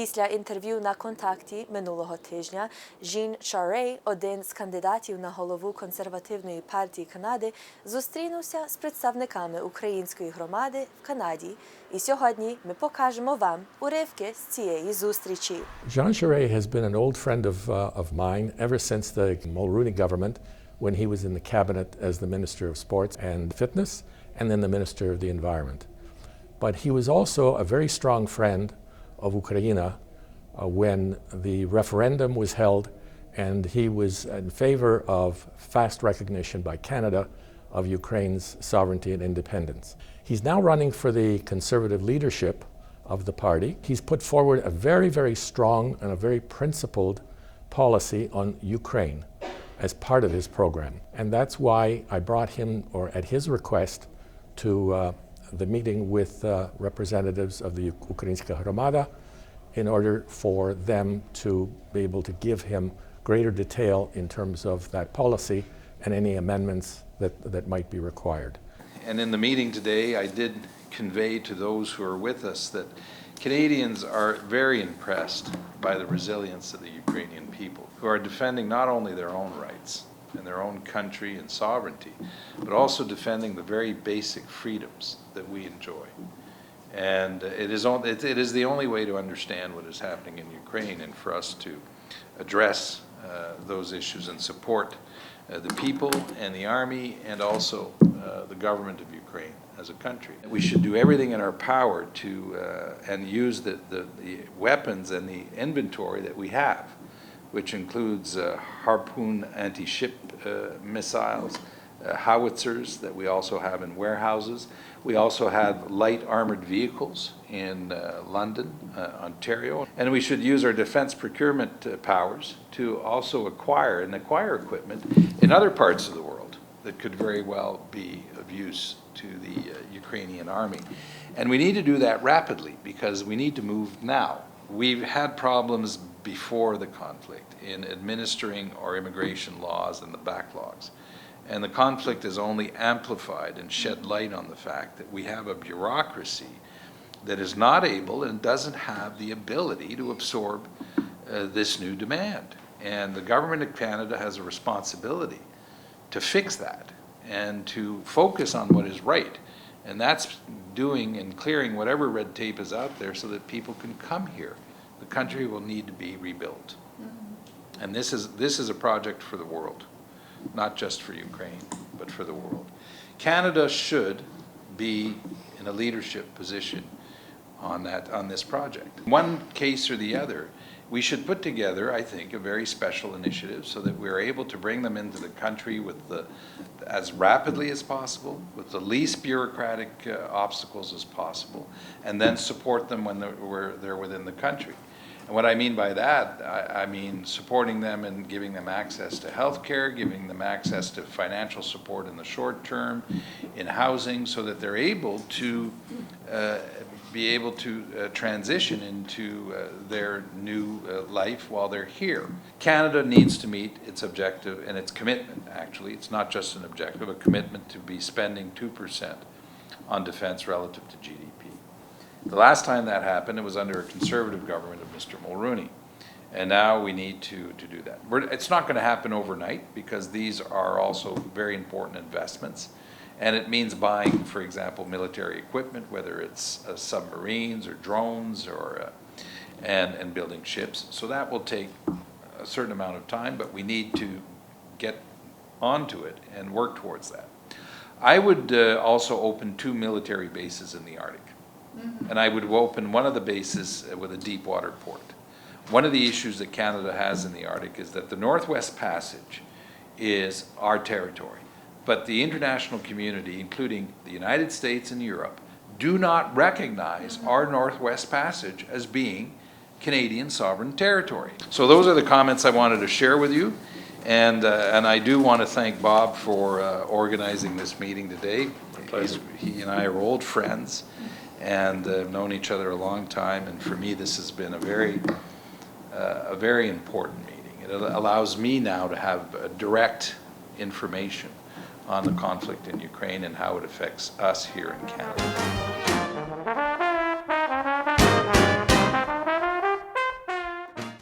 Після інтерв'ю на «Контакті» минулого тижня Жін Чарей, один з кандидатів на голову консервативної партії Канади, зустрінувся з представниками української громади в Канаді. І сьогодні ми покажемо вам уривки з цієї зустрічі. Jean Charest has been an old friend of mine ever since the Mulroney government, when he was in the cabinet as the Minister of Sports and Fitness, and then the Minister of the Environment. But he was also a very strong friend of Ukraine when the referendum was held, and he was in favor of fast recognition by Canada of Ukraine's sovereignty and independence. He's now running for the Conservative leadership of the party. He's put forward a very, very strong and a very principled policy on Ukraine as part of his program. And that's why I brought him, or at his request, to the meeting with representatives of the Ukrainska Hromada in order for them to be able to give him greater detail in terms of that policy and any amendments that might be required. And in the meeting today, I did convey to those who are with us that Canadians are very impressed by the resilience of the Ukrainian people, who are defending not only their own rights and their own country and sovereignty, but also defending the very basic freedoms that we enjoy. And it is the only way to understand what is happening in Ukraine, and for us to address those issues and support the people and the army and also the government of Ukraine as a country. We should do everything in our power to and use the weapons and the inventory that we have, which includes Harpoon anti-ship missiles, howitzers that we also have in warehouses. We also have light armored vehicles in London, Ontario. And we should use our defense procurement powers to also acquire equipment in other parts of the world that could very well be of use to the Ukrainian army. And we need to do that rapidly because we need to move now. We've had problems before the conflict in administering our immigration laws and the backlogs. And the conflict has only amplified and shed light on the fact that we have a bureaucracy that is not able and doesn't have the ability to absorb this new demand. And the government of Canada has a responsibility to fix that and to focus on what is right. And that's doing and clearing whatever red tape is out there so that people can come here. The country will need to be rebuilt. And this is a project for the world. Not just for Ukraine, but for the world. Canada should be in a leadership position on this project. One case or the other, we should put together, I think, a very special initiative so that we're able to bring them into the country as rapidly as possible, with the least bureaucratic obstacles as possible, and then support them when they're within the country. And what I mean by that, I mean supporting them and giving them access to health care, giving them access to financial support in the short term, in housing, so that they're able to transition into their new life while they're here. Canada needs to meet its objective and its commitment, actually. It's not just an objective, a commitment to be spending 2% on defense relative to GDP. The last time that happened, it was under a Conservative government of Mr. Mulroney. And now we need to do that. It's not going to happen overnight because these are also very important investments. And it means buying, for example, military equipment, whether it's submarines or drones and building ships. So that will take a certain amount of time, but we need to get onto it and work towards that. I would also open 2 military bases in the Arctic. And I would open one of the bases with a deep water port. One of the issues that Canada has in the Arctic is that the Northwest Passage is our territory. But the international community, including the United States and Europe, do not recognize our Northwest Passage as being Canadian sovereign territory. So those are the comments I wanted to share with you. And I do want to thank Bob for organizing this meeting today. He and I are old friends and have known each other a long time. And for me, this has been a very important meeting. It allows me now to have direct information on the conflict in Ukraine and how it affects us here in Canada.